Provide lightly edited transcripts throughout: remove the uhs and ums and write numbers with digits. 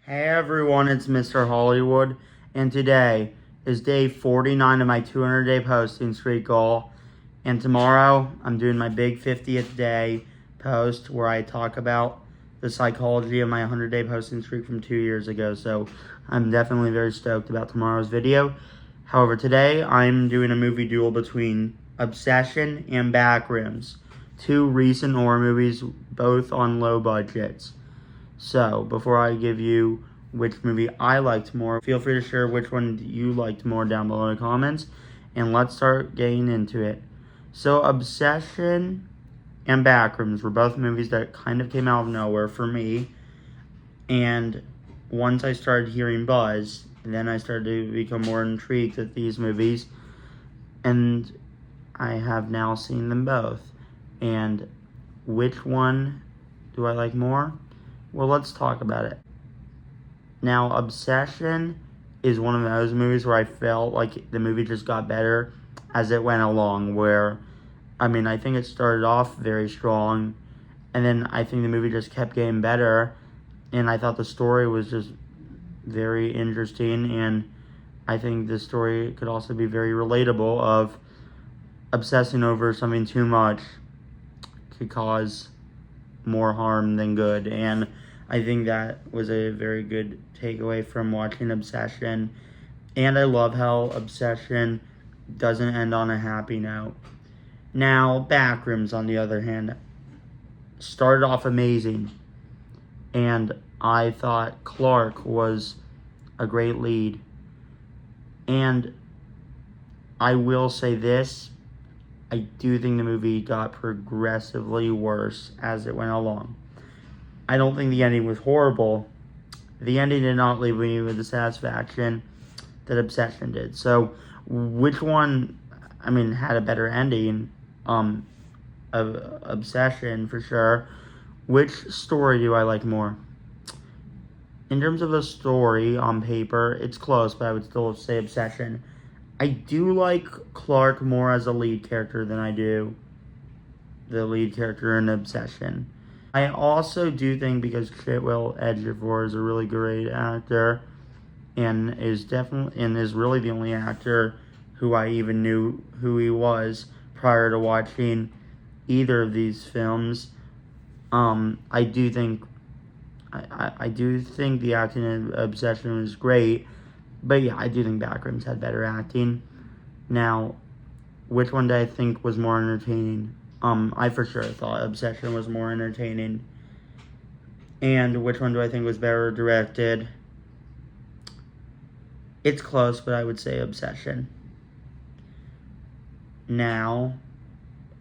Hey everyone, it's Mr. Hollywood, and today is day 49 of my 200-day posting streak goal. And tomorrow, I'm doing my big 50th day post where I talk about the psychology of my 100-day posting streak from 2 years ago. So I'm definitely very stoked about tomorrow's video. However, today I'm doing a movie duel between Obsession and Backrooms, two recent horror movies, both on low budgets. So, before I give you which movie I liked more, feel free to share which one you liked more down below in the comments. And let's start getting into it. So, Obsession and Backrooms were both movies that kind of came out of nowhere for me. And once I started hearing buzz, then I started to become more intrigued with these movies. And I have now seen them both. And which one do I like more? Well, let's talk about it. Now, Obsession is one of those movies where I felt like the movie just got better as it went along, I think it started off very strong, and then I think the movie just kept getting better, and I thought the story was just very interesting, and I think the story could also be very relatable of obsessing over something too much could cause more harm than good, and I think that was a very good takeaway from watching Obsession. And I love how Obsession doesn't end on a happy note. Now, Backrooms, on the other hand, started off amazing, and I thought Clark was a great lead. And I will say this, I do think the movie got progressively worse as it went along. I don't think the ending was horrible. The ending did not leave me with the satisfaction that Obsession did. So, which one, had a better ending? Of Obsession, for sure. Which story do I like more? In terms of a story on paper, it's close, but I would still say Obsession. I do like Clark more as a lead character than I do the lead character in Obsession. I also do think because Chiwetel Ejiofor is a really great actor and is really the only actor who I even knew who he was prior to watching either of these films. I do think the acting in Obsession was great. But yeah, I do think Backrooms had better acting. Now, which one do I think was more entertaining? I for sure thought Obsession was more entertaining. And which one do I think was better directed? It's close, but I would say Obsession. Now,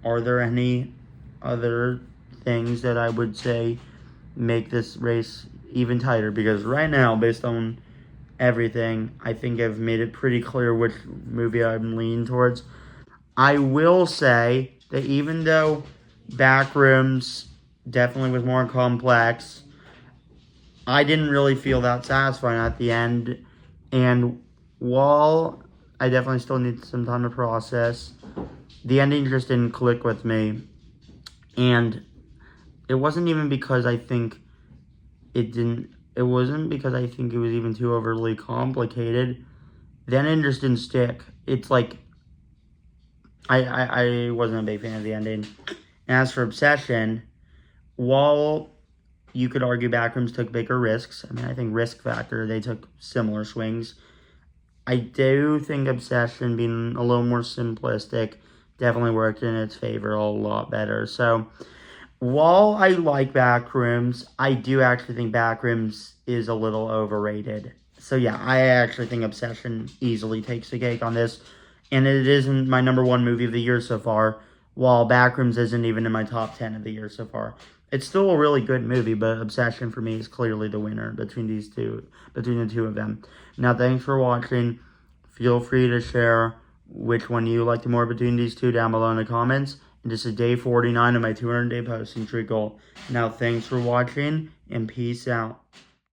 are there any other things that I would say make this race even tighter? Because right now, based on everything, I think I've made it pretty clear which movie I'm leaning towards. I will say that even though Backrooms definitely was more complex, I didn't really feel that satisfying at the end. And while I definitely still need some time to process, the ending just didn't click with me. And it wasn't even because I think it wasn't because I think it was even too overly complicated. The ending just didn't stick. It's like, I wasn't a big fan of the ending. And as for Obsession, while you could argue Backrooms took bigger risks, I think risk factor, they took similar swings. I do think Obsession, being a little more simplistic, definitely worked in its favor a lot better. So, while I like Backrooms, I do actually think Backrooms is a little overrated. So yeah, I actually think Obsession easily takes the cake on this. And it isn't my #1 movie of the year so far, while Backrooms isn't even in my top 10 of the year so far. It's still a really good movie, but Obsession for me is clearly the winner between the two of them. Now, thanks for watching. Feel free to share which one you liked more between these two down below in the comments. And this is day 49 of my 200-day posting streak goal. Now, thanks for watching, and peace out.